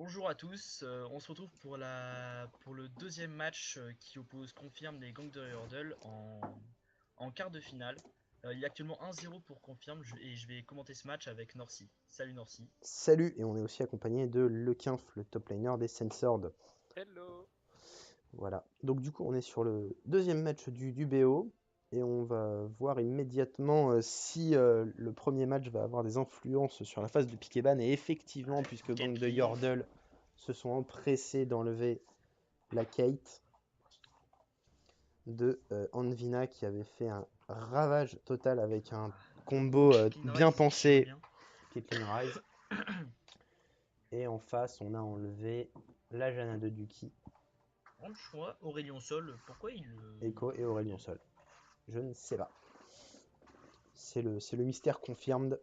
Bonjour à tous, on se retrouve pour le deuxième match qui oppose Confirme et Gang de Hurdle en quart de finale. Il y a actuellement 1-0 pour Confirme et je vais commenter ce match avec Norcy. Salut Norcy. Salut, et on est aussi accompagné de Lequinf, le top laner des Censored. Hello. Voilà. Donc du coup, on est sur le deuxième match du BO, et on va voir immédiatement si le premier match va avoir des influences sur la phase de pick et ban. Et effectivement, puisque Gang de Caitlyn. Yordle se sont empressés d'enlever la Kate de Anvina, qui avait fait un ravage total avec un combo Caitlyn bien Rise qui joue pensé, bien. Caitlyn Rise. Et en face, on a enlevé la Janna de Duki, Grand choix, Aurélien Sol, pourquoi il... Echo et Aurélien Sol. Je ne sais pas. C'est le mystère confirmed.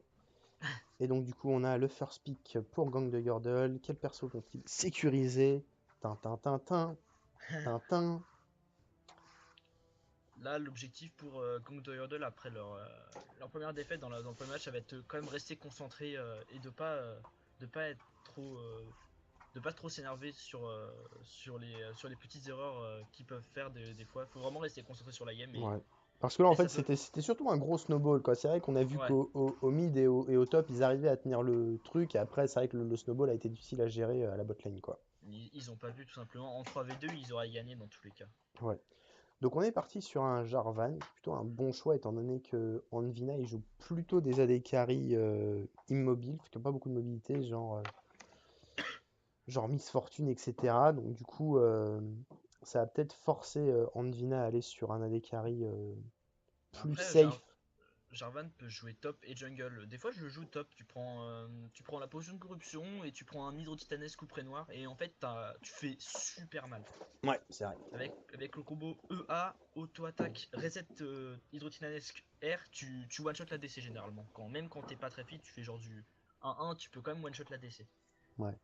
Et donc du coup, on a le first pick pour Gang de Yordle. Quel perso vont-ils sécuriser? Tintin, tintin, tintin. Là, l'objectif pour Gang de Hurdle après leur première défaite dans le premier match, ça va être quand même rester concentré et de pas être trop... de pas trop s'énerver sur les petites erreurs qu'ils peuvent faire des fois. Faut vraiment rester concentré sur la game Ouais. Parce que là, en et fait, ça peut. c'était surtout un gros snowball, quoi. C'est vrai qu'on a vu Ouais, qu'au mid et au top, ils arrivaient à tenir le truc. Et après, c'est vrai que le snowball a été difficile à gérer à la botlane, quoi. ils ont pas vu tout simplement. En 3v2, ils auraient gagné dans tous les cas. Ouais. Donc on est parti sur un Jarvan, plutôt un bon choix étant donné que Anvina il joue plutôt des AD carry immobiles, qui n'ont pas beaucoup de mobilité, genre Miss Fortune, etc. Donc du coup, ça va peut-être forcer Anvina à aller sur un AD carry plus Après, safe. Jarvan peut jouer top et jungle. Des fois, je le joue top. Tu prends la potion de corruption et tu prends un hydro titanesque ou noir. Et en fait, tu fais super mal. Ouais, c'est vrai. Avec le combo EA, auto-attaque, reset hydro-titanesque R, tu one-shot la DC généralement. Même quand t'es pas très fit, tu fais genre du 1-1, tu peux quand même one-shot la DC. Ouais.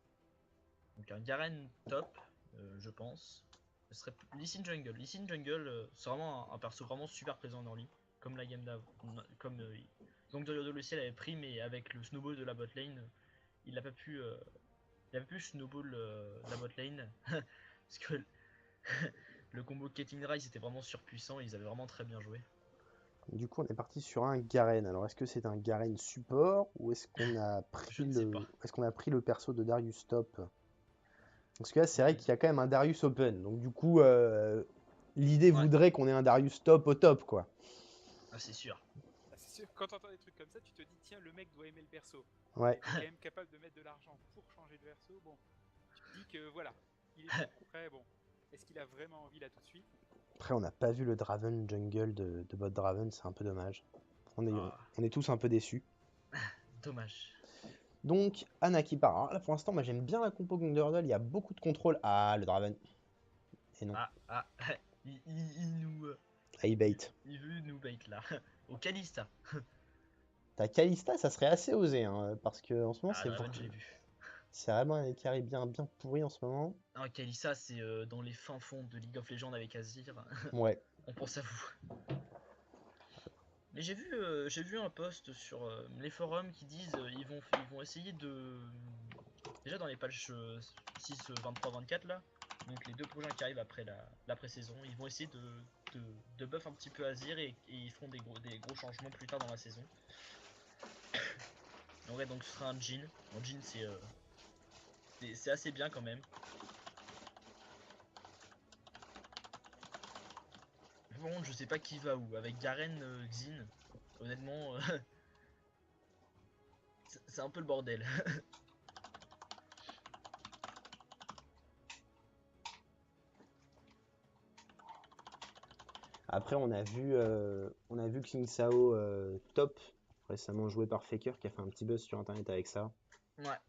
Donc un Garen top, je pense. Ce serait Lee Sin Jungle. Lee Sin Jungle, c'est vraiment un perso vraiment super présent dans lui. Comme la game d'avant. Comme Gang de le ciel avait pris, mais avec le snowball de la bot lane, il n'a pas pu. Il a pas pu snowball la bot lane. Parce que le combo Caitlyn Rise était vraiment surpuissant et ils avaient vraiment très bien joué. Du coup, on est parti sur un Garen. Alors, est-ce que c'est un Garen support ou Je ne sais pas. est-ce qu'on a pris le perso de Darius Top? Parce que là, c'est vrai Hmm. qu'il y a quand même un Darius Open. Donc du coup, l'idée Ouais, voudrait qu'on ait un Darius top au top, quoi. ah, c'est sûr. Ah, c'est sûr, quand t'entends des trucs comme ça, tu te dis tiens, le mec doit aimer le perso. Ouais. Il est quand même capable de mettre de l'argent pour changer de perso. Bon, tu te dis que voilà, il est top. Après, bon, est-ce qu'il a vraiment envie là tout de suite? Après, on n'a pas vu le Draven jungle de Bot Draven, c'est un peu dommage. Ah, On est tous un peu déçus. dommage. Donc, Anna qui part. Alors là, pour l'instant, moi j'aime bien la compo Gunderdal, il y a beaucoup de contrôle. Ah, le Draven. Et non. Ah, il nous. Ah, il bait. Il veut nous bait là. Au Kalista. T'as Kalista, ça serait assez osé, hein, parce que en ce moment, Ah, Draven, je l'ai vu. c'est vraiment un carry bien, bien pourri en ce moment. Ah, Kalista, c'est dans les fins fonds de League of Legends avec Azir. Ouais. On pense à vous. Mais j'ai vu un post sur les forums qui disent ils vont essayer de. Déjà dans les patchs 6, 23, 24 là, donc les deux prochains qui arrivent après la pré-saison, ils vont essayer de buff un petit peu Azir et ils feront des gros changements plus tard dans la saison. En vrai, donc ce sera un Jhin. Un Jhin, c'est assez bien quand même. Bon, je sais pas qui va où. Avec Garen, Xin, honnêtement, c'est un peu le bordel. Après, on a vu King Sao top, récemment joué par Faker, qui a fait un petit buzz sur internet avec ça. Ouais.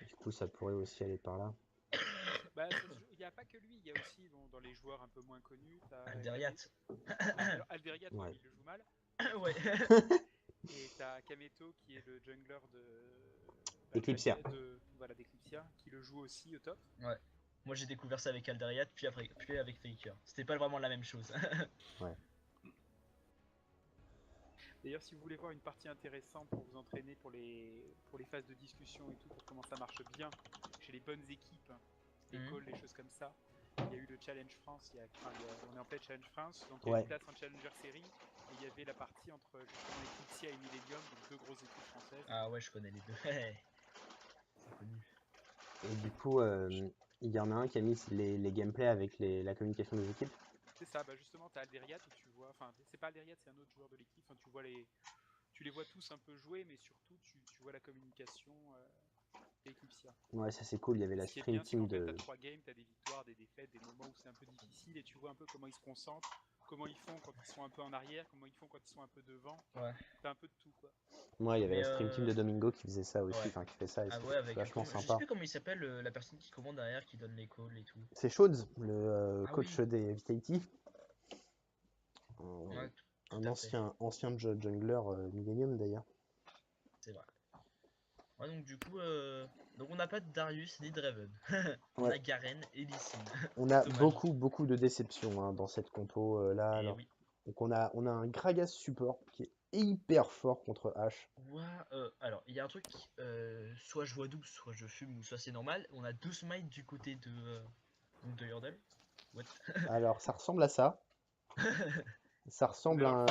Du coup, ça pourrait aussi aller par là. Bah, il n'y a pas que lui, il y a aussi bon, dans les joueurs un peu moins connus, t'as Alderiat. Ouais, alors Alderiat, oui, Ouais. mais il le joue mal. Ouais. Et t'as Kameto qui est le jungler Eclipsia. voilà, d'Eclipsia, qui le joue aussi au top. Ouais. Moi j'ai découvert ça avec Alderiat, puis avec Faker. C'était pas vraiment la même chose. Ouais. D'ailleurs, si vous voulez voir une partie intéressante pour vous entraîner pour les phases de discussion et tout, pour comment ça marche bien, chez les bonnes équipes, hein, les Mhm. calls, les choses comme ça. Il y a eu le Challenge France, on est en plein Challenge France, donc il y a Ouais. une place en Challenger Series, et il y avait la partie entre justement Eclipsia et Millennium, donc 2 grosses équipes françaises. Ah ouais, je connais les deux. C'est connu. Et du coup, il y en a un qui a mis les gameplays avec la communication des équipes. C'est ça, bah justement, t'as Alderiat où tu vois, enfin, c'est pas Alderiat, c'est un autre joueur de l'équipe, enfin, tu les vois tous un peu jouer, mais surtout, tu vois la communication d'Eclipsia. Ouais, ça c'est cool. Il y avait la Ce qui est stream bien, c'est team qu'en fait, de. t'as 3 games, t'as des victoires, des défaites, des moments où c'est un peu difficile, et tu vois un peu comment ils se concentrent, comment ils font quand ils sont un peu en arrière, comment ils font quand ils sont un peu devant. Ouais. T'as un peu de tout, quoi. Ouais, il y avait Mais la stream team de Domingo qui faisait ça aussi, ouais. enfin qui fait ça, et Ah c'est ouais, avec. vachement Je sais sympa. plus comment il s'appelle, la personne qui commande derrière, qui donne les calls et tout. C'est Shodes, le Ah coach oui, des Vitality. ouais, Un tout à fait. ancien jungler Millennium d'ailleurs. C'est vrai. Ouais, donc du coup, donc on n'a pas de Darius ni de Draven. On Ouais. a Garen et Lee Sin. On a Dommage. beaucoup de déceptions hein, dans cette compo là. Et Alors. oui. Donc on a un Gragas support qui est hyper fort contre H. Ouais, alors, il y a un truc, soit je vois double, soit je fume, ou soit c'est normal. On a 12 miles du côté donc de Yordle. What? Alors ça ressemble à ça. Ça ressemble à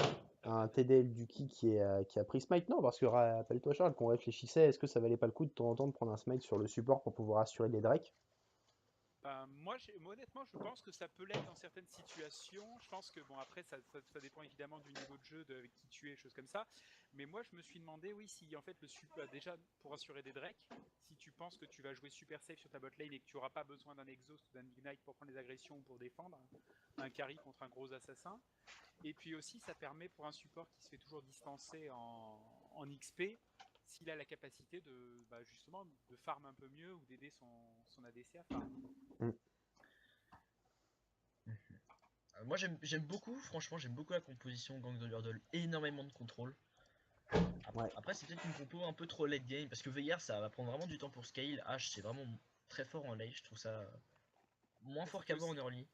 un TDL Duki qui a pris Smite. Non, parce que rappelle-toi Charles qu'on réfléchissait, est-ce que ça valait pas le coup de temps en temps de prendre un Smite sur le support pour pouvoir assurer des Drakes? Moi, honnêtement, je pense que ça peut l'être dans certaines situations. Je pense que, bon, après, ça dépend évidemment du niveau de jeu, avec qui tu es, choses comme ça. Mais moi, je me suis demandé, oui, si en fait, déjà, pour assurer des Drakes, si tu penses que tu vas jouer super safe sur ta bot lane et que tu n'auras pas besoin d'un exhaust ou d'un ignite pour prendre les agressions ou pour défendre, un carry contre un gros assassin. Et puis aussi, ça permet pour un support qui se fait toujours distancer en XP, s'il a la capacité justement de farm un peu mieux ou d'aider son ADC à farm. Moi j'aime beaucoup, franchement, j'aime beaucoup la composition Gang de Yordle. Énormément de contrôle. Ouais. Après, c'est peut-être une compo un peu trop late game parce que Veigar ça va prendre vraiment du temps pour scale. H c'est vraiment très fort en late, je trouve ça moins Ça, fort qu'avant en early.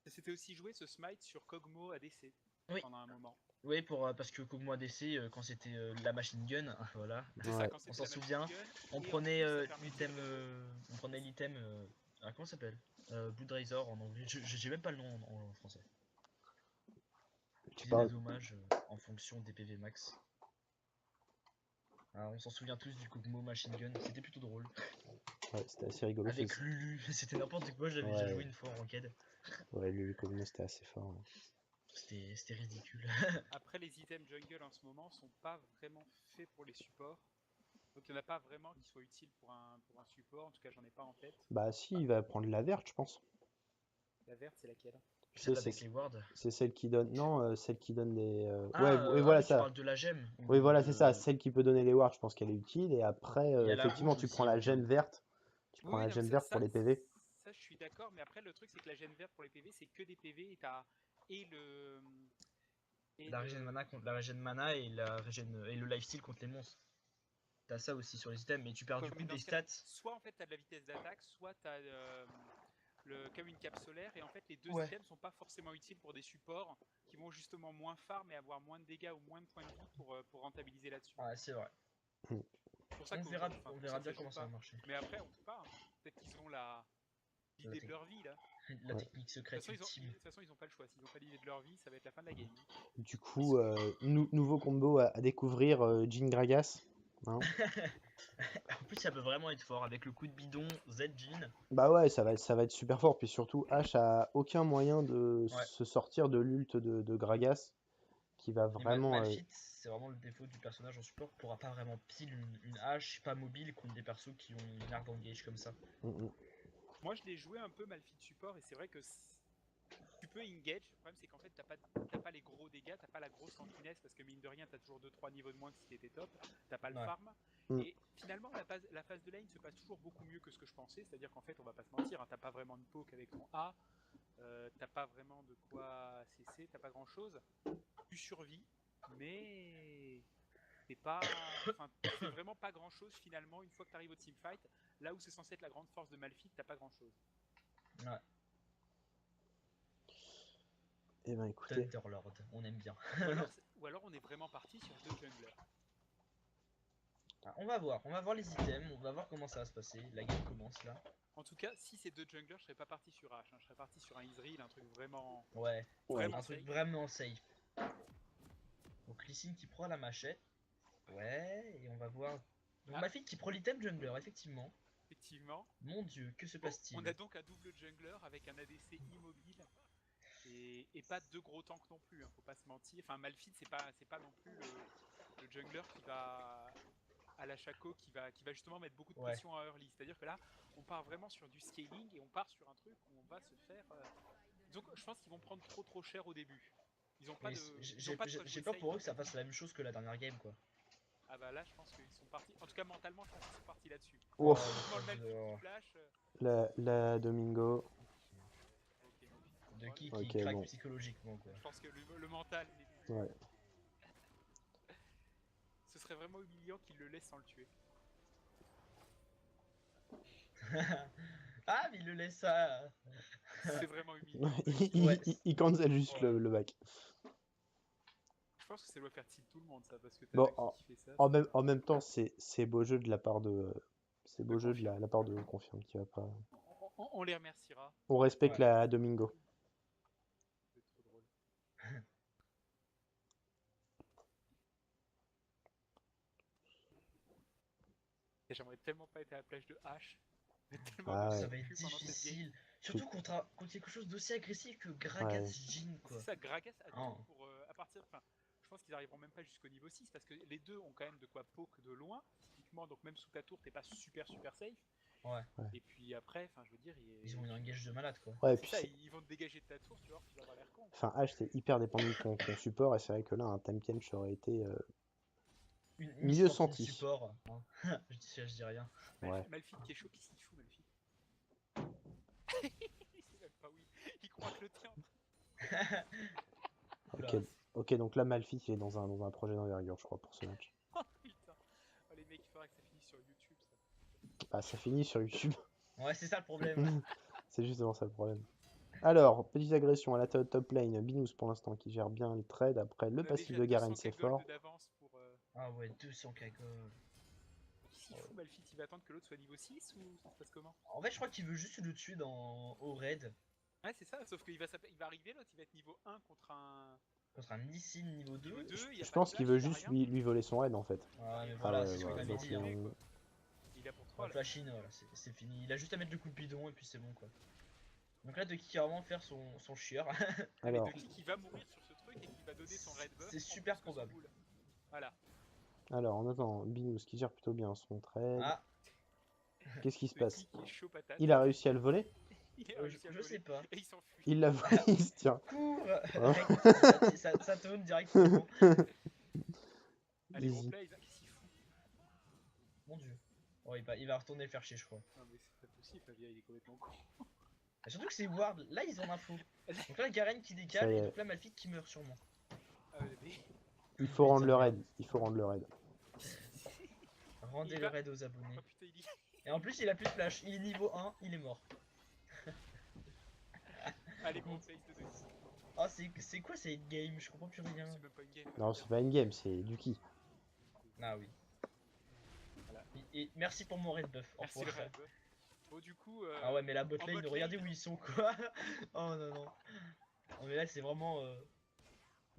C'était aussi joué ce smite sur Kog'Maw ADC Oui, pendant un moment. oui parce que Kog'Maw ADC, quand c'était la machine gun, voilà, C'est ça, quand on c'était s'en la machine souvient, gun, on et en prenait plus ça permet de l'item, tirer de haut. on prenait l'item, comment ça s'appelle Blood Razor en anglais, j'ai même pas le nom en français. Tu Qui faisait des parles. dommages en fonction des PV max. On s'en souvient tous du Kog'Maw Machine Gun, c'était plutôt drôle. Ouais, c'était assez rigolo. Avec Lulu, c'était n'importe quoi, j'avais déjà joué une fois en ranked. Ouais, Lulu Cogno c'était assez fort. Ouais. C'était ridicule. Après, les items jungle en ce moment sont pas vraiment faits pour les supports. Donc il n'y en a pas vraiment qui soient utiles pour un support, en tout cas j'en ai pas en tête. Bah si, il va prendre la verte, je pense. La verte, c'est laquelle? Tu Celle sais, avec les wards. c'est celle qui donne. Non, celle qui donne des. Ah, Ouais, ah voilà oui, tu ça. parles de la gemme. Oui, voilà, c'est ça. Celle qui peut donner les wards, je pense qu'elle est utile. Et après, Il y a la effectivement, rouge tu prends aussi la au cas gemme où. verte. Tu prends Oui, la non, mais gemme verte pour les PV. ça je suis d'accord, mais après le truc c'est que la gemme verte pour les PV c'est que des PV et t'as et le et La régène mana contre la régène mana et et le lifesteal contre les monstres. T'as ça aussi sur les items, mais tu perds du mais coup dans des ce cas-là, stats. soit en fait t'as de la vitesse d'attaque, soit t'as comme une cape solaire, et en fait les deux Ouais. items sont pas forcément utiles pour des supports qui vont justement moins farm et avoir moins de dégâts ou moins de points de vie pour rentabiliser là-dessus. Ouais, c'est vrai. C'est pour ça On verra, pour ça que bien ça joue comment ça va pas. marcher. Mais après on sait pas, hein. Peut-être qu'ils ont l'idée de leur vie là. La Ouais. technique De secrète toute ultime. façon, ils ont pas le choix. S'ils ont pas l'idée de leur vie, ça va être la fin de la game. Du coup, nouveau combo à découvrir Jhin Gragas. Hein. En plus, ça peut vraiment être fort avec le coup de bidon, Z-Jean. Bah ouais, ça va être super fort. Puis surtout, H a aucun moyen de Ouais. se sortir de l'ult de Gragas. Qui va Et vraiment. Malphite, c'est vraiment le défaut du personnage en support, pourra pas vraiment pile une hache pas mobile contre des persos qui ont une hard engage comme ça. Moi, je l'ai joué un peu Malphite support et c'est vrai que tu peux engage. Le problème, c'est qu'en fait, t'as pas les gros dégâts, t'as pas la grosse tankiness parce que mine de rien, t'as toujours 2-3 niveaux de moins que si t'étais top. T'as pas le Ouais. farm. Et finalement, la phase de lane se passe toujours beaucoup mieux que ce que je pensais. C'est-à-dire qu'en fait, on va pas se mentir, hein, t'as pas vraiment de poke avec ton A. T'as pas vraiment de quoi cesser, t'as pas grand chose. Tu survis, mais c'est pas. Enfin, tu fais vraiment pas grand chose finalement une fois que t'arrives au teamfight. Là où c'est censé être la grande force de Malphite, t'as pas grand chose. Ouais. Eh ben écoutez. Thunderlord, on aime bien. Ou alors on est vraiment parti sur deux junglers. Ah, on va voir les items, on va voir comment ça va se passer. La game commence là. En tout cas, si c'est 2 junglers, je serais pas parti sur H. Hein. Je serais parti sur un Ezreal, un truc vraiment, Ouais, vraiment un truc safe. vraiment safe. Donc Lee Sin qui prend la machette. Ouais, et on va voir. Donc Ah. ma fille qui prend l'item jungler, effectivement. Effectivement. Mon dieu, que se Bon, passe-t-il? on a donc un double jungler avec un ADC immobile et pas deux gros tanks non plus, hein, faut pas se mentir. Enfin, Malphite, c'est pas non plus le jungler qui va à la Shaco, qui va justement mettre beaucoup de Ouais. pression à early. C'est-à-dire que là, on part vraiment sur du scaling et on part sur un truc où on va se faire. Donc, je pense qu'ils vont prendre trop cher au début. Ils ont pas Mais de, ils ont pas de quoi j'ai jouer peur safe, pour eux en que ça fait. fasse la même chose que la dernière game, quoi. Ah bah là, je pense qu'ils sont partis. En tout cas, mentalement, je pense qu'ils sont partis là-dessus. Ouf. Typiquement, le Malphite qui flash. La Domingo. Ok, Malphite De contrôle. qui Ok, craque bon. psychologiquement, quoi. Je pense que le mental n'est plus. Ouais. Ce serait vraiment humiliant qu'il le laisse sans le tuer. Ah, mais il le laisse ça. C'est vraiment humiliant. Ouais. Il cancel juste Ouais. le bac. Je pense que ça doit faire tilt tout le monde, ça, parce que t'as Bon, Lucky qui fait ça. en même temps, c'est beau jeu de la part de. C'est beau jeu de Confirme. la part de Confirme qui va pas. On les remerciera. On respecte Ouais. la Domingo. C'est trop drôle. Et j'aimerais tellement pas être à la plage de H. Tellement Ah que ouais. Ça va être pu pendant cette game. difficile. Surtout contre quelque chose d'aussi agressif que Gragas Ouais. Jhin, quoi. C'est ça, Gragas a Oh. tout pour. À partir. Enfin, je pense qu'ils arriveront même pas jusqu'au niveau 6 parce que les deux ont quand même de quoi poke de loin. Typiquement, donc même sous ta tour, t'es pas super safe. Ouais. Et puis après, enfin, je veux dire, Ils ont eu un gage de malade, quoi. Ouais, c'est puis ça, ils vont te dégager de ta tour, tu vois, tu vas avoir l'air con. enfin, H, c'est hyper dépendant de ton support, et c'est vrai que là, un Time Kench aurait été Une mieux Miss Fortune senti. support. Hein. je dis rien. Ouais. Malphite qui est chaud, qu'est-ce qu'il fout, Malphite? Il sait même pas où il croit que le tien. Ok, ok, donc là, Malphite, il est dans un projet d'envergure, je crois, pour ce match. Oh putain. Oh, les mecs, il faudra que ça finisse sur YouTube, ça. Ah, ça finit sur YouTube. Ouais, c'est ça le problème. C'est justement ça le problème. Alors, petite agression à la top lane, Binous pour l'instant qui gère bien le trade. Après, le On a passif déjà de Garen, 200 c'est gold fort. d'avance pour. Ah ouais, 200 cagoles. Qu'est-ce qu'il fout, Malphite? Il va attendre que l'autre soit niveau 6 ou ça se passe comment? En fait, je crois qu'il veut juste le tuer au raid Ouais, c'est ça, sauf qu'il va arriver, l'autre, il va être niveau 1 contre un. contre un Lee Sin niveau 2. Niveau 2, il y a Je pas de pense qu'il flash, veut il a juste rien. lui voler son raid en fait. Ouais, mais Ah voilà, ouais, c'est ce voilà, qu'on avait donc, dit. Hein. Il est pour 3 Ouais, là. Flashing, voilà, c'est fini. Il a juste à mettre le coup de bidon et puis c'est bon, quoi. Donc là, Ducky qui va vraiment faire son chieur. Alors, De qui va mourir sur ce truc et qui va donner son red buff. C'est en super plus que son probable. bull. Voilà. alors, en attendant, Binous qui gère plutôt bien son trade. Ah, Qu'est-ce qui se De passe? qui est chaud patate. Il a réussi à le voler? Il a réussi à le je sais voler pas. et il s'enfuit. Il l'a volé, il se tient. Cours Hein? ça tourne directement. Allez, bon Easy. play, qu'est-ce qu'il fout? Mon dieu. Oh, il va retourner le faire chier, je crois. Non mais c'est pas possible, Fabien, il est complètement con. Et surtout que c'est Ward, là ils ont l'info. Donc là, Garen qui Ça décale y et est. donc là, Malphite qui meurt sûrement. Ah ouais, mais... Il faut rendre le raid. Il faut rendre le raid. Rendez Il le va- raid aux abonnés. Oh putain, il y... Et en plus, il a plus de flash. Il est niveau 1, il est mort. Allez, bon play de 2. Oh, c'est quoi cette game? Je comprends plus rien. C'est même pas une game. Non, c'est pas une game, c'est Duki. Ah oui. Voilà. Et merci pour mon red buff. Merci Enfoiré. le red buff. Bon, du coup... Ah ouais, mais la en botlane, botlane- regardez où ils sont, quoi. Oh non, non. Non, mais là, c'est vraiment.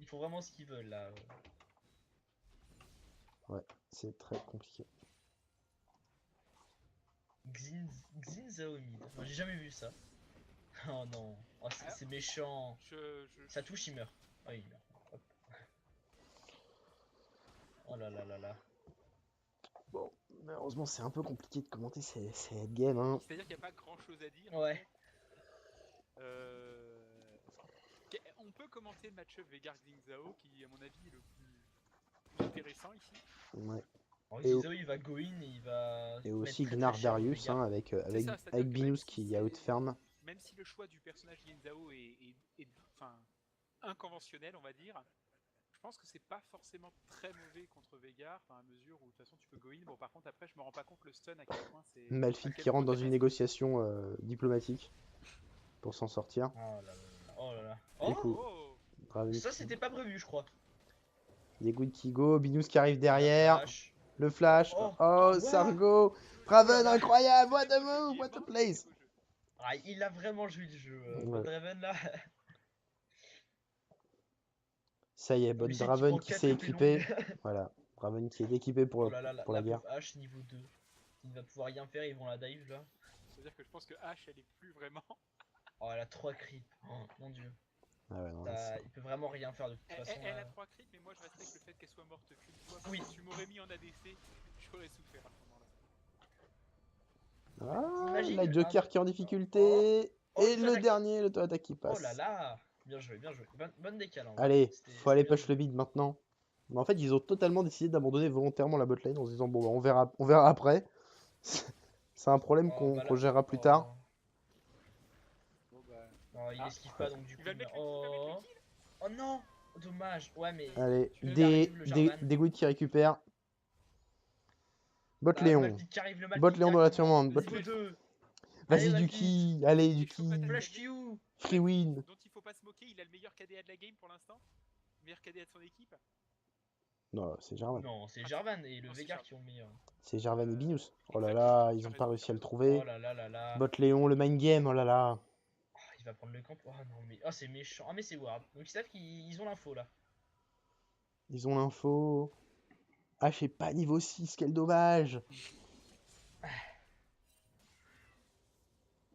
Ils font vraiment ce qu'ils veulent là. C'est très compliqué. Xin Zhao mid. Moi, j'ai jamais vu ça. Oh non. Oh, c'est méchant. Ça touche, il meurt. Oh, il meurt. Hop. Oh là là là là. Bon, malheureusement, c'est un peu compliqué de commenter cette game. Hein. C'est-à-dire qu'il n'y a pas grand-chose à dire. Ouais. On peut commenter le match-up Veigar Xingzao qui, à mon avis, est le plus intéressant ici. Ouais. Alors, Et Zhao, il va go in et il va. Et mettre aussi très, Gnar très cher Darius Veigar. hein, avec, C'est ça, c'est-à-dire avec que Binous même si qui c'est- outferme. Même si le choix du personnage Xingzao est enfin, inconventionnel, on va dire, je pense que c'est pas forcément très mauvais contre Veigar, à mesure où de toute façon tu peux go in. Bon, par contre, après, je me rends pas compte le stun à quel point c'est. Malphite à quel qui rentre point dans t'es une best. négociation diplomatique pour s'en sortir. Oh là là là. Oh là là. Du Oh, coup, Oh Draven ça qui- c'était pas prévu, je crois. des Good qui go, Binous qui arrive La derrière. flash. Le flash. Oh, Oh, what? Sargo. Oh là Raven, là. incroyable. What a Il est move. What a mort, place. il est beau jeu. Ah, il a vraiment joué le jeu, Ouais. Draven là. Ça y est, Bot Lucien qui Draven prend qui 4 s'est épées équipé. longues. Voilà. Draven qui est équipé Oh là là, pour la guerre. pauvre H niveau 2. Il ne va pouvoir rien faire, ils vont la dive là. C'est-à-dire que je pense que H, elle est plus vraiment. Oh, elle a 3 creeps. Oh mon dieu. Ah ouais, non, là, Il peut vraiment rien faire de toute façon. Elle là. a 3 crits, mais moi je respecte le fait qu'elle soit morte qu'une fois. Oui. Si tu m'aurais mis en ADC, j'aurais souffert à ce moment-là. Ah, T'imagines la Joker un- qui est en difficulté. Oh, Et le le attaque. dernier, le attaque qui Oh là passe. là. Bien joué, bien joué. Bonne décale en vrai. Allez, faut aller C'était bien push joué. le mid maintenant. Mais en fait, ils ont totalement décidé d'abandonner volontairement la botlane en se disant bon, bah, on verra après. C'est un problème Oh, bah qu'on là. gérera plus Oh. tard. Bon bah. Non, il Ah. esquive pas donc du coup. Il va le mettre le kill, il va mettre le kill. Oh non. Dommage. Ouais, mais. Allez, Le gars arrive, le Jarvan. des Guides qui récupèrent. Bot Ah, le Léon. Malphite qui arrive, le Bot Malphite Léon dans la directement. Bot Niveau 2. Vas-y, Allez, Duki. Allez, Et je peux Duki. pas Flash t'attaquer. Q. Free win. Dont il faut pas se moquer, il a le meilleur KDA de la game pour l'instant. Meilleur KDA de son équipe. Non, c'est Jarvan. Non, c'est Jarvan et le Non, c'est Veigar Jarvan. qui ont le meilleur. C'est Jarvan et Binous. Oh là Exactement, là, tu ils as ont raison, pas réussi tu à as le raison. trouver. Oh là là là là. Bot Léon, le mind game, oh là là. Oh, il va prendre le camp. Oh non, mais. Oh, c'est méchant. Ah, mais c'est Ward. Donc ils savent qu'ils ont l'info là. Ils ont l'info. Ah, je sais pas, niveau 6, quel dommage.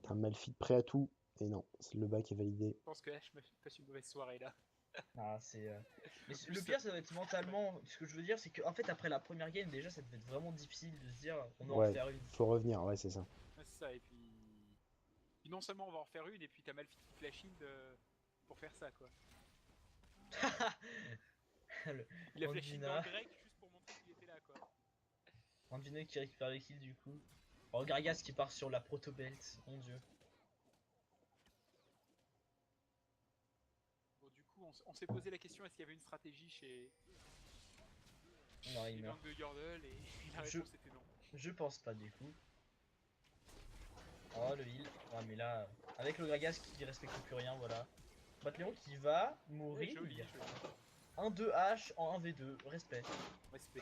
Un Malphite prêt à tout. Et non, c'est le bas qui est validé. Je pense que H me passe une mauvaise soirée là. Ah, mais le pire, ça doit être mentalement. Ce que je veux dire, c'est qu'en fait, après la première game, déjà, ça devait être vraiment difficile de se dire on va en Ouais, faire une. faut revenir, ouais, c'est ça. Ouais, c'est ça, et puis... non seulement on va en faire une, et puis t'as Malphite qui flash in pour faire ça quoi. Il a flash in dans Andina. le grec juste pour montrer qu'il était là quoi. Andina qui récupère les kills du coup. Oh, Gragas qui part sur la proto-belt. Mon dieu. Bon, du coup, on s'est posé la question est-ce qu'il y avait une stratégie chez Non, il les meurt. gangs de Yordle, et la Je- réponse était non. Je pense pas du coup. Oh, le heal. Ouais, mais là, avec le Gragas qui respecte plus rien, voilà. Batléon qui va Ouais, mourir. joli, joli. 1-2H en 1v2. Respect. Respect.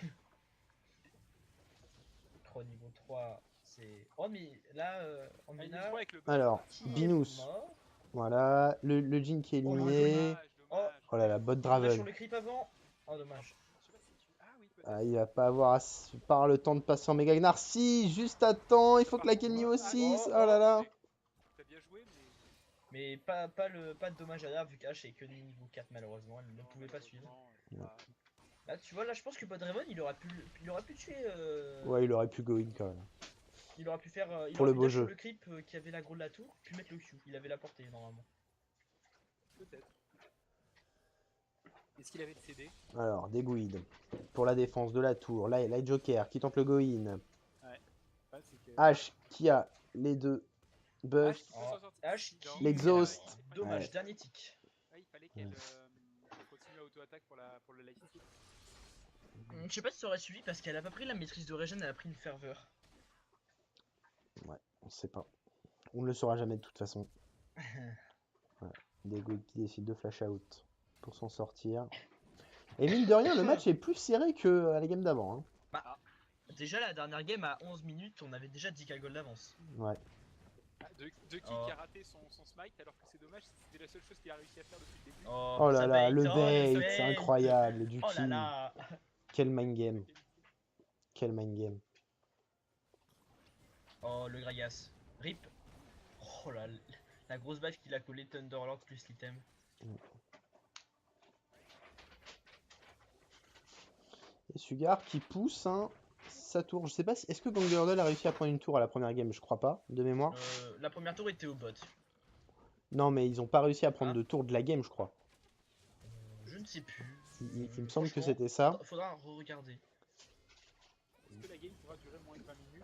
3 niveau 3, c'est. Oh, mais là, Ah, il Andina. est avec le boss. Alors, Qui est Binous. mort. Voilà, le Jin qui est Oh, éliminé. Dommage, dommage. Oh là là, bot Il va sur Draven. le creep avant. Oh, dommage. Je sais pas si tu... Ah oui, peut-être. Ah, il va pas avoir par le temps de passer en méga Gnar. Si, juste à temps, il faut Par claquer le contre, niveau ah, 6. oh, Oh là là. T'as bien joué, mais... Mais pas de dommage à l'air vu qu'H est que niveau 4 malheureusement. Elle ne non, pouvait pas suivre. malheureusement, Là, tu vois, là, je pense que Podrevon il aurait pu tuer. Ouais, il aurait pu go in quand même. Il aurait pu faire. Il Pour aurait le pu beau dash sur jeu. le creep qui avait l'aggro de la tour, puis mettre le Q. Il avait la portée normalement. peut-être. Est-ce qu'il avait le CD? Alors, des guides. Pour la défense de la tour. Là, la Joker qui tente le go in. Ouais, c'est que... H qui a les deux buffs. H qui peut s'en sortir. H Non, qui. L'exhaust. Dommage, Ouais. dernier tic. Ouais, il fallait qu'elle continue à auto-attaque pour le life steal. Je sais pas si ça aurait suivi parce qu'elle a pas pris la maîtrise de régène, elle a pris une ferveur. Ouais, on sait pas. On ne le saura jamais de toute façon. Ouais. Des guides qui décident de flash out pour s'en sortir. Et mine de rien, le match est plus serré que à la game d'avant. Hein. Déjà, la dernière game à 11 minutes, on avait déjà 10k gold d'avance. Ouais. Ah, Ducky Oh. qui a raté son smite, alors que c'est dommage, c'était la seule chose qu'il a réussi à faire depuis le début. Oh là ça là, bait, le oh, bait, bait. c'est incroyable. Du Oh là kill. là. Quel mind game. Quel mind game. Oh, le Gragas. Rip. Oh là, la grosse baffe qu'il a collé Thunderlord plus l'item. Et Sugar qui pousse sa tour. Je sais pas si. Est-ce que Gangerdle a réussi à prendre une tour à la première game? Je crois pas, de mémoire. La première tour était au bot. Non, mais ils ont pas réussi à prendre Ah. de tour de la game, je crois. Je ne sais plus. Il me semble que Franchement, c'était ça. Faudra re-regarder. Est-ce que la game pourra durer moins de 20 minutes?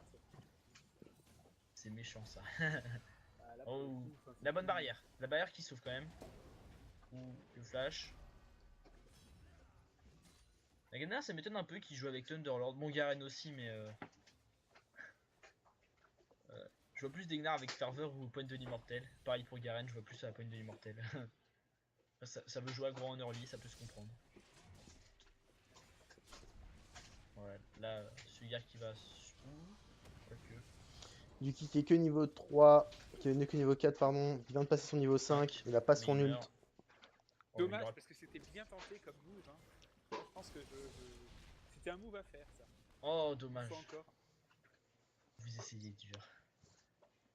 C'est méchant ça. Là, pour le Oh, coup, enfin, la bonne barrière. La barrière qui sauve quand même. Ou le flash. La game dernière, ça m'étonne un peu qu'il joue avec Thunderlord. Bon, Garen aussi, mais. Je vois plus d'Egnar avec Fervor ou Point de l'immortel. Pareil pour Garen, je vois plus à la Point de l'immortel. ça veut jouer à gros en early, ça peut se comprendre. Ouais, là, Sugar qui va. Quoique. Du qui est que niveau 3, qui est que niveau 4, pardon, qui vient de passer son niveau 5, Cinq, il a pas mais son il ult. meurt. Oh, il Dommage aura- parce que c'était bien tenté comme move. Hein. Moi, je pense que c'était un move à faire ça. Oh, Une dommage. fois encore. Vous essayez dur.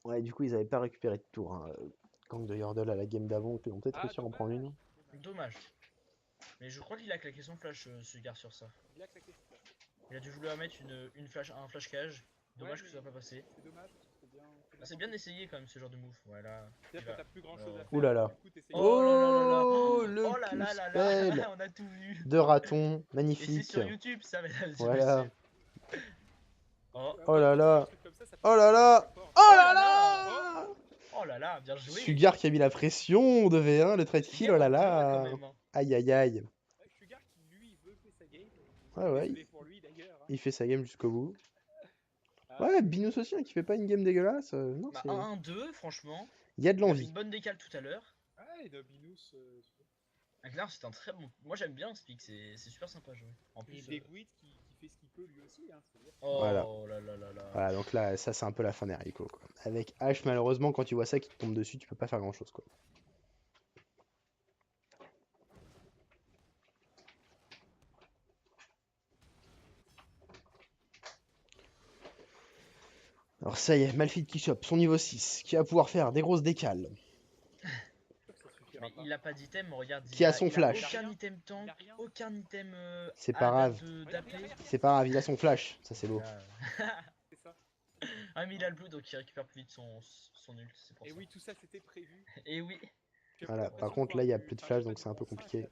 Ouais, du coup, ils avaient pas récupéré de tour. Hein. Gang de Yordle à la game d'avant, ils vont peut-être réussir à en prendre une. Dommage. Mais je crois qu'il a claqué son flash, Sugar, sur ça. Il a claqué ce flash. Il a dû vouloir mettre un flash cage. Dommage Ouais, que ça n'a pas mais passé. C'est dommage parce que c'est bien. Ah, c'est bien essayé quand même ce genre de move. Voilà. C'est-à-dire quand t'as plus grand chose à faire. Ouh là là. Du coup, t'essayes Oh là là là là. Oh, le Oh là là là Q-spell là. On a tout vu. de raton, Et c'est magnifique. sur YouTube, ça, mesdames et Voilà. messieurs. Oh. Oh là là. Un truc comme ça, ça Oh peut là être là. très fort. Oh là là là. Oh là là, bien joué. Sugar qui a mis la pression de V1, le trade kill, Sugar, oh là on dirait quand là. même, hein. Aïe aïe aïe. Sugar qui lui veut jouer sa game. Ouais, ouais, Désolé pour lui d'ailleurs. Hein. il fait sa game jusqu'au bout. Ah, Ouais, Binous aussi, hein, qui fait pas une game dégueulasse. Non, Bah, c'est... 1-1-2, franchement. Il y a de Il a fait l'envie. une bonne décale tout à l'heure. Ah, et Dobinous. Donc là, c'est un très bon. Moi, j'aime bien ce pick, c'est super sympa à jouer. En Et plus. Degwit qui fait ce qu'il peut lui aussi. Hein, c'est-à-dire. Oh Voilà. là là là là. Voilà, donc là, ça c'est un peu la fin des haricots, quoi. Avec H, malheureusement, quand tu vois ça qui te tombe dessus, tu peux pas faire grand chose, quoi. Alors ça y est, Malphite qui chope son niveau 6, qui va pouvoir faire des grosses décales. Ça suffira Mais pas. il a pas d'item, regarde. Qui a son il flash. Aucun item tank, Il a rien. aucun item. C'est pas grave. d'AP. C'est pas grave, il a son flash, ça c'est beau. C'est ça. Ah, mais il a le blue donc il récupère plus vite son ult, c'est pour Et ça. oui, tout ça c'était prévu. Et oui. J'ai Voilà, l'impression par de contre, voir là, il y a du- plus de enfin, flash, je sais donc pas, c'est un du peu Grand compliqué.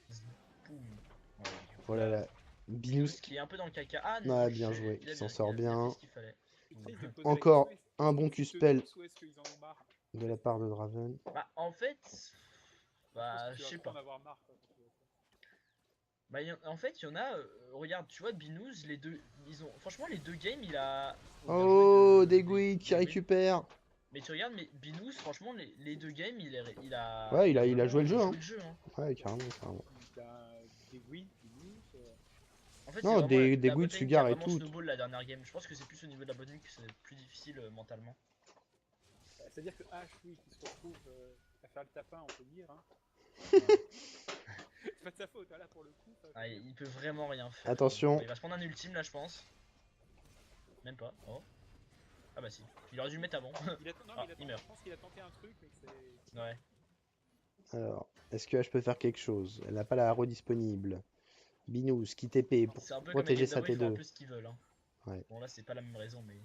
5, là, Boum. Ouais, Oh là là, Binous qui est un peu dans le caca. Ah Ouais, non, bien joué, il a il s'en bien- sort il a bien. fait ce qu'il fallait. c'est triste de poser la Encore question, un est-ce bon qu'ils se Q-spell lancent ou est-ce qu'ils en ont marre de la part de Draven. Bah, en fait. Je Bah, pense je que tu sais vas trop en pas. avoir marre. Quoi, quand tu vois ça. Bah, en fait, il y en a. Regarde, tu vois, Binous, les deux. Franchement, les deux games, il a. bien Oh, joué Degwit qui Degwit. récupère. Mais tu regardes, mais Binous, franchement, les deux games, il a. Ouais, il a vraiment joué le jeu, hein. hein. Ouais, carrément, carrément. T'as Degwit, Binous. En fait, Non, c'est vraiment des la Gouttes, botlane qui a Sugar et vraiment tout. snowball la dernière game. Je pense que c'est plus au niveau de la botlane que c'est plus difficile mentalement. C'est-à-dire que H, oui, qui se retrouve à faire le tapin, on peut dire. Hein. C'est pas de sa faute, voilà, pour le coup. Ah, il peut vraiment rien faire. Attention. Il va se prendre un ultime là, je pense. Même pas. Oh. Ah bah si. Il aurait dû le mettre avant. Non, Ah, mais il meurt. je pense qu'il a tenté un truc, mais que c'est. Ouais. Alors, est-ce que H peut faire quelque chose? Elle n'a pas la haro disponible. Binous qui TP pour C'est un peu comme protéger les sa Game d'avant, ils font un T2. peu ce qu'ils veulent. Hein. Ouais. Bon là c'est pas la même raison mais.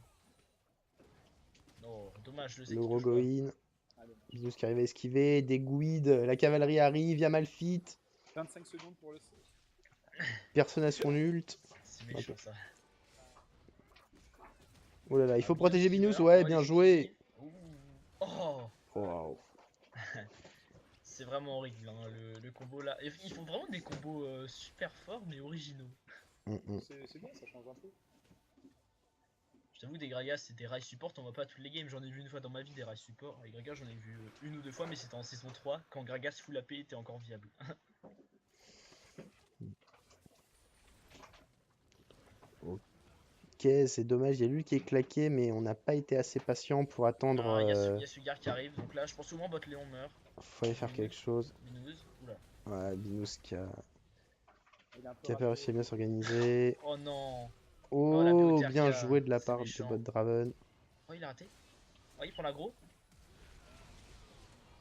Oh dommage, je sais Le qu'il gros touche pas. Goin. Ah, dommage. Binous qui arrive à esquiver. Des Guides. La cavalerie arrive. Il y a Malphite. 25 secondes pour le. Personne à son ult. C'est méchant ça. Oh là là, il faut Ah, protéger Binous Binous. qui meurt. Ouais, Oh, bien les joué. Kiki. Ouh. Oh. Wow. C'est vraiment horrible hein, le combo là. Et ils font vraiment des combos super forts mais originaux. C'est bien, ça change un peu. Je t'avoue des Gragas c'est des rails support, on voit pas tous les games, j'en ai vu une fois dans ma vie des rails support. Les Gragas j'en ai vu une ou deux fois mais c'était en saison 3 quand Gragas full AP était encore viable. Ok, c'est dommage, il y a lui qui est claqué, mais on n'a pas été assez patient pour attendre. Ah, y a Sugar qui arrive, donc là je pense souvent bot Léon meurt. Fallait faire quelque chose. Binous, oula. Ouais, Binous qui a Il a un peu pas raté. réussi à bien s'organiser. Oh non. Oh, la BOTRK, bien joué de la c'est part de méchant. bot Draven. Oh il a raté. Oh il prend l'aggro.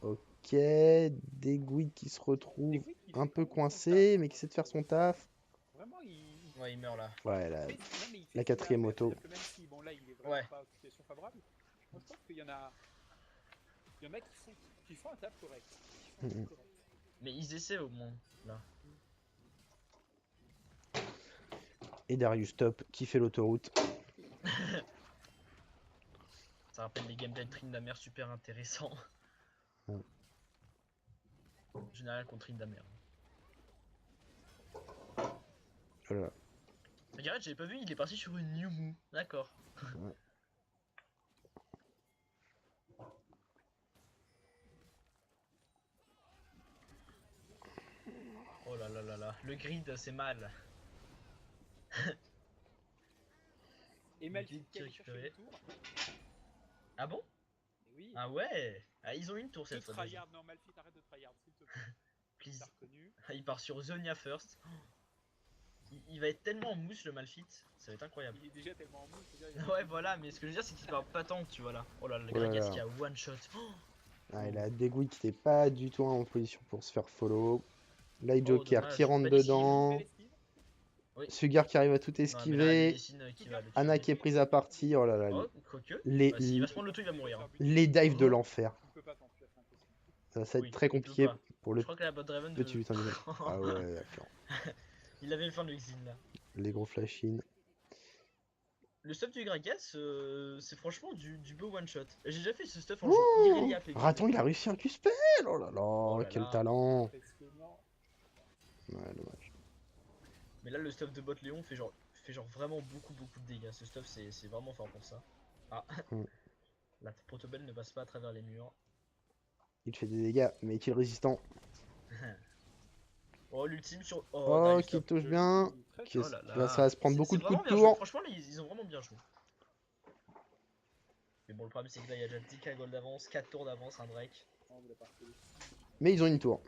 Ok, des Guides qui se retrouvent Degwit, il un fait peu quand même son coincé, taf, mais qui essaie de faire son taf. Vraiment, il. Ouais il meurt là. Ouais, là, Mais non, mais il fait la ce qu'il a à quatrième faire, auto. c'est-à-dire que même si, bon, là, il est vraiment Ouais. pas en situation favorable, moi je pense qu'il y en a. Il y en a qui font un taf correct. Qui font un taf correct. Mais ils essaient au moins là. et Darius Top qui fait l'autoroute. Ça rappelle les gameplays de Tryndamere super intéressants. Ouais. Je n'ai rien contre Tryndamere. Voilà. Regarde, j'avais pas vu, il est parti sur une New Moo. D'accord. Ouais. Oh là là là là, le grid c'est mal. Et Malphite qui a récupéré. cherché le tour. Ah bon? Et oui. Ah ouais. Ah, ils ont une tour De cette fois déjà. tryhard. Non, Malphite, arrête de tryhard, s'il te plaît. Please. T'as reconnu. Ah, il part sur Zonia first. Il va être tellement en mousse le Malphite, ça va être incroyable. Il est déjà tellement en mousse. C'est-à-dire, il a Ouais, été- voilà, mais ce que je veux dire, c'est qu'il part pas tant, tu vois là. Oh là, le Oh là Gragas là. qui a one shot. Oh, Ah, il a Degweed qui n'était pas du tout en position pour se faire follow. Là, oh, Joker dommage. qui rentre Belle esquive. dedans. Belle esquive. Oui. Sugar qui arrive à tout Ouais, mais là, esquiver. Lee Sin qui va le Anna tuer. qui est prise à partie. Oh là là. Oh, quoique. Les, Bah, s'il va se prendre le truc, il va mourir. Hein. les dives de Oh. l'enfer. Tu ne peux pas t'enfuir, c'est impossible. Ça va être Oui, très il peut compliqué pas. pour Je le crois que la bot Draven petit lutin du Ah ouais, d'accord. Il avait le fin de Xin là. Les gros flash-in. Le stuff du Gragas, c'est franchement du beau one shot. J'ai déjà fait ce stuff en jouant Irelia PV. Raton, il a réussi un Q-spell. Oh là là, Oh là quel là. talent. Impressionnant. Ouais, dommage. Mais là, le stuff de bot Léon fait genre vraiment beaucoup de dégâts. Ce stuff, c'est vraiment fort pour ça. Ah, Mm. la protobelle ne passe pas à travers les murs. Il fait des dégâts, mais est-il résistant? Oh, l'ultime sur. Oh, Oh, Darius qui top. touche bien. Très Qui Oh là ça là. va se prendre beaucoup C'est de coups vraiment de bien joué. tour. Franchement, là, ils ont vraiment bien joué. Mais bon, le problème, c'est que là, il y a déjà 10k gold d'avance, 4 tours d'avance, un Drake. Oh, vous l'avez pas reconnu. Mais ils ont une tour.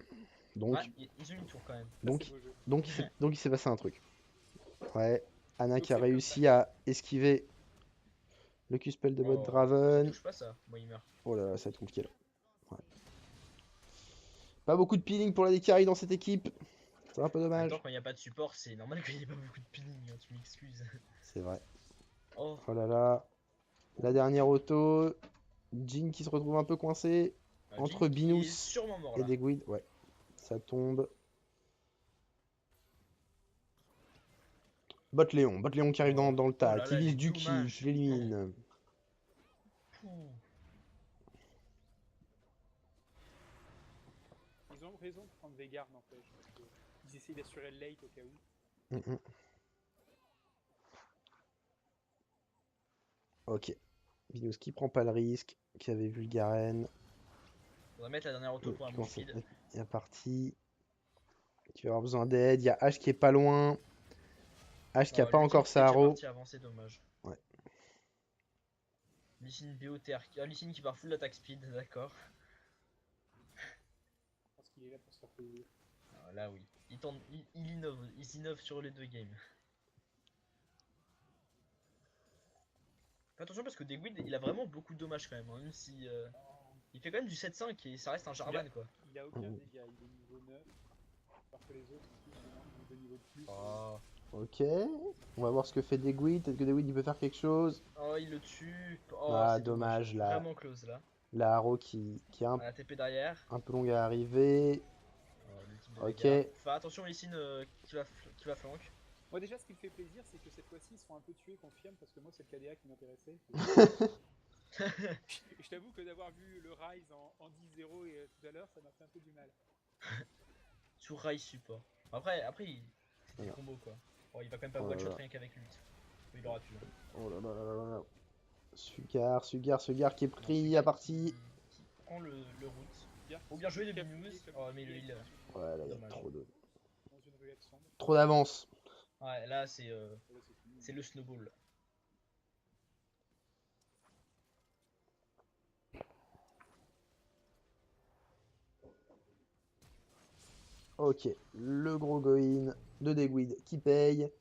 Donc, Ouais, ils ont une tour quand même. donc, C'est beau jeu. donc il s'est passé un truc. Ouais, Anna Donc qui a c'est comme réussi ça. à esquiver le Q-spell de bot Oh, ça Draven. touche pas ça. Moi, il meurt. Oh là là, ça va être compliqué là. Ouais. Pas beaucoup de peeling pour la DKI dans cette équipe. C'est un peu En même dommage. temps, quand il n'y a pas de support, c'est normal qu'il n'y ait pas beaucoup de peeling. Hein, tu m'excuses. C'est vrai. Oh, Oh là là. La dernière auto. Jin qui se retrouve un peu coincé entre Jin qui est Binous sûrement mort et là. Degweed. Ouais, ça tombe. Bot Léon qui arrive dans le Oh tas, là qui là, les vise Duki, dommages. je l'élimine. Pouh. Ils ont raison de prendre Veigar, n'empêche. Parce que ils essayent d'assurer le late au cas où. Ok. Binous qui prend pas le risque, qui avait vu le Garen. On va mettre la dernière auto pour un Qui move commence à speed. être bien parti. Qui va avoir besoin d'aide. Il y a H qui est pas loin. H qui a pas encore sa haro. parti avant, c'est dommage. Ouais. Lee Sin BOTR. Ah, Lee Sin qui part full attack speed, d'accord. Je pense qu'il est là pour se faire plaisir. Ah, là oui. Il innove sur les deux games. Fais attention parce que Degweed il a vraiment beaucoup de dommages quand même, hein, même si il fait quand même du 7-5 et ça reste un Jarvan quoi. Il a aucun dégâts, il est niveau 9. Alors que les autres sont tous de niveau de plus. Oh, Ok. On va voir ce que fait Degweed. Peut-être que Degweed il peut faire quelque chose. oh il le tue. Oh, Ah, c'est dommage, là. Vraiment close là. La haro qui est Ah, la TP derrière. un peu longue à arriver. L'ultime de Ok. Veigar. Fais attention Lee Sin qui va flank. Moi déjà ce qui me fait plaisir c'est que cette fois-ci ils sont un peu tués confirme parce que moi c'est le KDA qui m'intéressait. Je t'avoue que d'avoir vu le Rise en 10-0 et tout à l'heure ça m'a fait un peu du mal. Sous Rise support. Après c'est des Voilà. combos quoi. Oh, il va quand même pas Oh one là shot là. rien qu'avec ult. Il aura pu. Hein. Oh là là là là là. Sugar qui est pris Celui à partie. qui prend le route. Bien. Faut bien jouer de Capulé Binous. comme Oh mais il le est heal. Ouais, là il y a Dommage. dans une ruelle sombre. trop d'avance. Ouais là Là, c'est fini. c'est le snowball. Ok, le gros go-in de Degweed qui paye.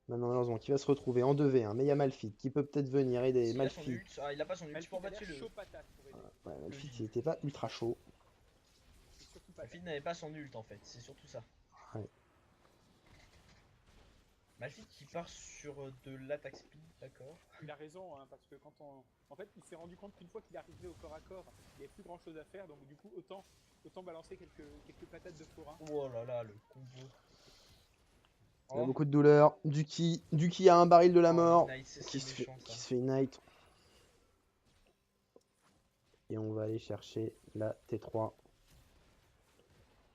Maintenant, malheureusement, qui va se retrouver en 2v1. Mais il y a Malphite qui peut peut-être venir aider. Il a son Malphite. ult. Ah il a pas son ult Malphite pour a battre l'air le. chaud patate pour aider. Ouais, Malphite, vide. il était pas ultra chaud. C'est surtout Malphite patate. n'avait pas son ult en fait, c'est surtout ça. Ouais. Malphite qui part sur de l'attaque speed, d'accord. Il a raison, hein, parce que quand on... En fait, il s'est rendu compte qu'une fois qu'il est arrivé au corps à corps, il n'y avait plus grand chose à faire, donc du coup, autant balancer quelques patates de forain. Oh là là, le combo. Il y a beaucoup de douleur. Duki a un baril de la mort Ignite, c'est qui se méchant, fait ignite. Et on va aller chercher la T3.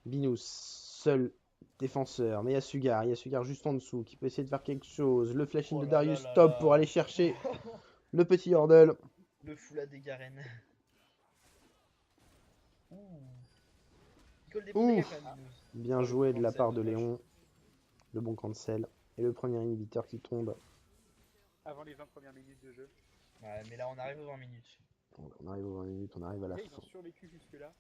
Binous, seul défenseur. Mais il y a Sugar juste en dessous qui peut essayer de faire quelque chose. Le flashing Oh de là Darius là top là. pour aller chercher le petit Yordle. Le full AD Garen. Ouh. Il colle des bons dégâts quand même, Binous. Bien Oh, le joué bon de la cancel, part de dommage. Léon. Le bon cancel. Et le premier inhibiteur qui tombe. Avant les 20 premières minutes de jeu. Ouais, mais là on arrive aux 20 minutes. On arrive aux 20 minutes, on arrive à la Là, ils fin. ont survécu jusque-là.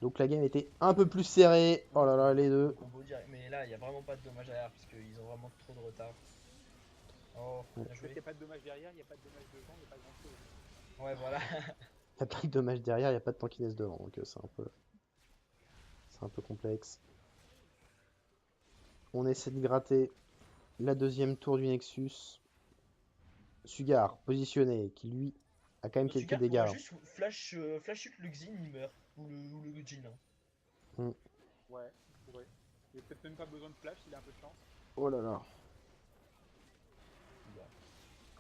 Donc la game était un peu plus serrée. Oh là là, les Le deux. combo direct. Mais là il n'y a vraiment pas de dommage derrière parce qu'ils ont vraiment trop de retard. Oh, bien En fait, il joué. n'y a pas de dommage derrière, il n'y a pas de dommage devant, il n'y a pas grand-chose. Ouais, voilà. Il n'y a pas de dommage derrière, il n'y a pas de tankiness devant. Donc c'est un peu complexe. On essaie de gratter la deuxième tour du Nexus. Sugar, positionné, qui lui a quand même quelques Sugar dégâts. pourrait juste flash shoot le Xin, il meurt. Ou le Jin. Hein. Ouais, il pourrait. Il n'y a peut-être même pas besoin de flash, il a un peu de chance. Oh là là.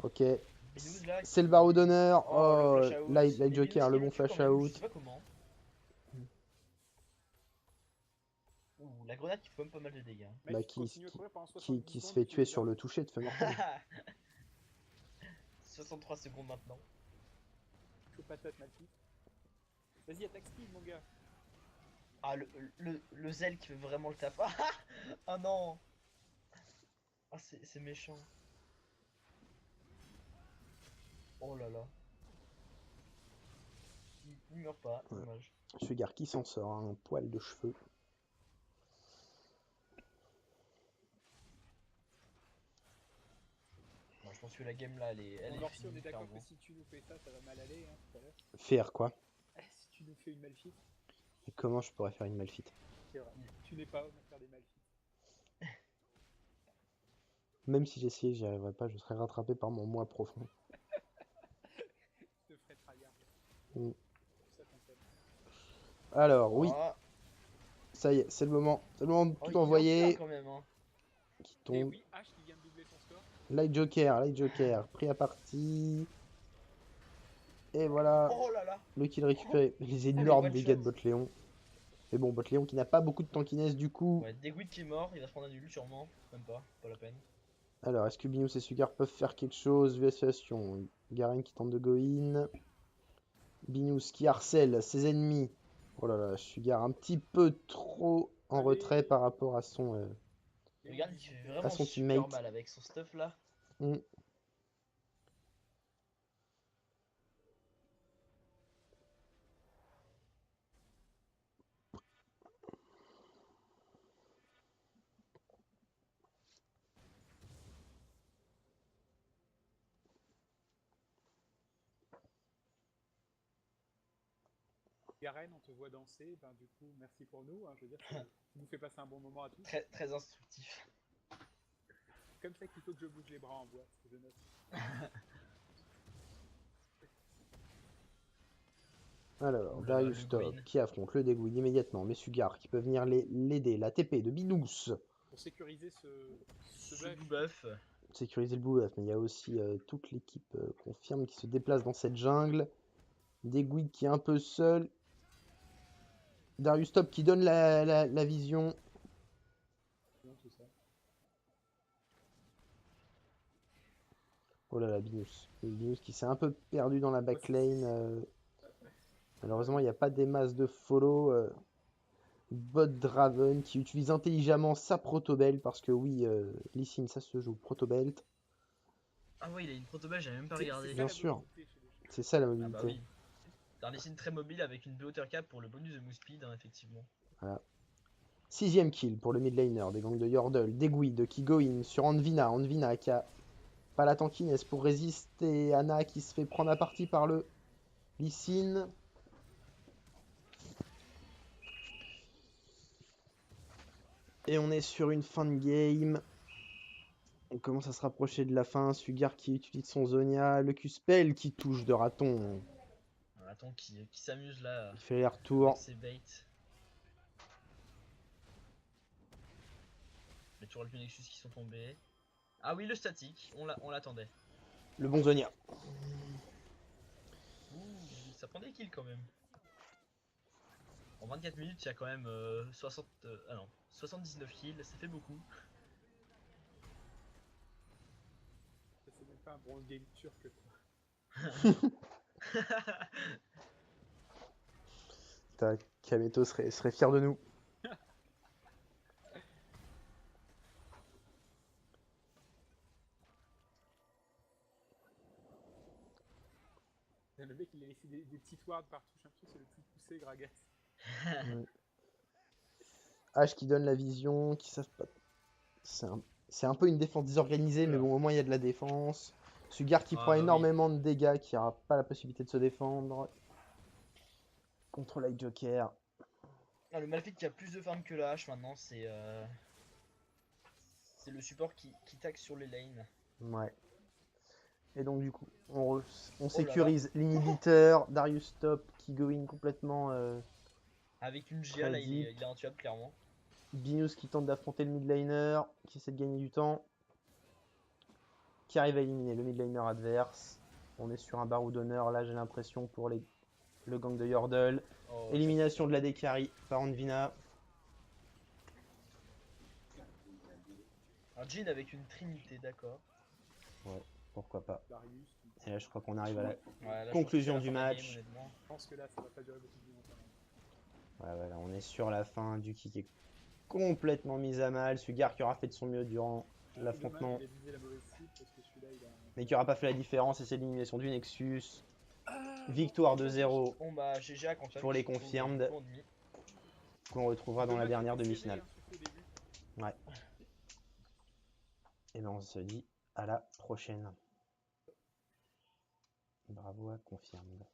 Ok. Binous, là, C'est le barreau d'honneur. Oh, Oh, le flash out. Light Mais Joker, Binous le qui bon tue quand flash même, out. Je sais pas comment. Ouh, la grenade qui fait quand même pas mal de dégâts. Mec, Bah, il continue à courir pendant qui 70 se secondes, fait tu tuer es sur là. le toucher de fait mortel. 63 secondes maintenant. Chaud patate, Malphite. Vas-y, attaque speed, mon gars. Ah, le Zell qui fait vraiment le taf. Ah non. Ah, c'est méchant. Oh là là. Il meurt pas, Ouais. dommage. Sugar qui s'en sort, hein, un poil de cheveux. Bon, je pense que la game là, elle Bon, est Lorsi, on finie. est d'accord clairement. que si tu nous fais ça, ça va mal aller, hein, tout à l'heure. Faire quoi? Si tu nous fais une Malphite, Et comment je pourrais faire une Malphite? c'est vrai. Tu n'es pas homme à faire des Malphites. Même si j'essayais, j'y arriverais pas, je serais rattrapé par mon moi profond. Je te ferai tryhard. Mm. Ça t'intéresse. Alors, oui, Oh, ça y est, c'est le moment. C'est le moment de oh, tout il en envoyer. perd quand même. Hein. Qui Et tombe. oui, H qui vient de doubler son score. Light Joker, pris à partie. Et voilà, Oh là là. le kill récupéré. Les Oh, le énormes one dégâts de shot. Botléon. Mais bon, Botléon qui n'a pas beaucoup de tankiness du coup. Ouais, Degwid qui est mort, il va se prendre un nul sûrement. Même pas la peine. Alors, est-ce que Binous et Sugar peuvent faire quelque chose? Visualisation. Garen qui tente de go in. Binous qui harcèle ses ennemis. Oh là là, Sugar un petit peu trop en Allez. retrait par rapport à son, Et Regarde, il on fait dit- vraiment son super teammate. mal avec son stuff là. Hmm. Garen, on te voit danser, ben du coup, merci pour nous. Hein, je veux dire, tu nous fais passer un bon moment à tous. Très instructif. C'est comme ça qu'il faut que je bouge les bras en boîte, je note. Alors, Ouh là là, Darius le Top Gwyn. qui affronte le Degouid immédiatement. Mais Sugar qui peut venir l'aider. La TP de Binous. Pour sécuriser ce Ce buff, buff. Sécuriser le buff, mais il y a aussi toute l'équipe confirme qui se déplace dans cette jungle. Degouid qui est un peu seul. Darius Top qui donne la vision. tout ça. Oh là là, Binous. Binous qui s'est un peu perdu dans la backlane. Malheureusement, il n'y a pas des masses de follow. Bot Draven qui utilise intelligemment sa protobelt parce que oui, Lee Sin ça se joue protobelt. Ah ouais, il a une protobelle, j'avais même pas C'est regardé. ça, Bien la sûr. mobilité chez les chevaux. C'est ça la Ah mobilité. bah oui. C'est un Lee Sin très mobile avec une BOTR cap pour le bonus de move speed, hein, effectivement. Voilà. 6ème kill pour le mid laner des gangs de Yordle, Degweed qui go in sur Anvina. Anvina qui a pas la tankiness pour résister. Anna qui se fait prendre à partie par le Lee Sin. Et on est sur une fin de game. On commence à se rapprocher de la fin. Sugar qui utilise son Zonia. Le Q-Spell qui touche de raton. Un raton qui s'amuse là Il fait les retours. avec ses baits. Les tours du Nexus qui sont tombés. Ah oui, le statique, on l'attendait. Le bon Zonia. Ouh, ça prend des kills quand même. En 24 minutes, il y a quand même 79 kills, ça fait beaucoup. Ça, c'est même pas un bronze game turc, quoi. Kameto serait fier de nous. Le mec, il a laissé des petites wards partout. J'ai l'impression que c'est le plus poussé, Gragas. H qui donne la vision, qui savent pas. C'est un peu une défense désorganisée, mais bon, au moins il y a de la défense. Sugar qui Ah, prend bah oui. énormément de dégâts, qui n'aura pas la possibilité de se défendre. Contre Light Joker. Ah, le Malphite qui a plus de farm que la hache maintenant, c'est le support qui taxe sur les lanes. Ouais. Et donc du coup, on là sécurise l'inhibiteur, Darius Top qui go in complètement Avec une GA, très là, il deep. est intuable clairement. Binous qui tente d'affronter le mid laner, qui essaie de gagner du temps. Qui arrive à éliminer le mid laner adverse. On est sur un barreau d'honneur là, j'ai l'impression, pour le gang de Yordle. Oh, Élimination de la Dekari par Anvina. un Jhin avec une trinité, d'accord. Ouais, pourquoi pas. Darius. Et là, je crois qu'on arrive à la Ouais, là, conclusion je pense que c'est du la fin de la match. game, honnêtement. Je pense que là, ça va pas durer beaucoup plus longtemps. Voilà, on est sur la fin. Duki qui est complètement mise à mal. Sugar qui aura fait de son mieux durant l'affrontement, Il a visé la mauvaise cible parce que celui-là, il a. mais qui aura pas fait la différence. Et c'est l'élimination du Nexus. Victoire 2-0 Bon bah GG à confirme pour les confirmed, qu'on retrouvera dans la dernière demi-finale. Ouais. Et ben on se dit à la prochaine. Bravo à confirmed.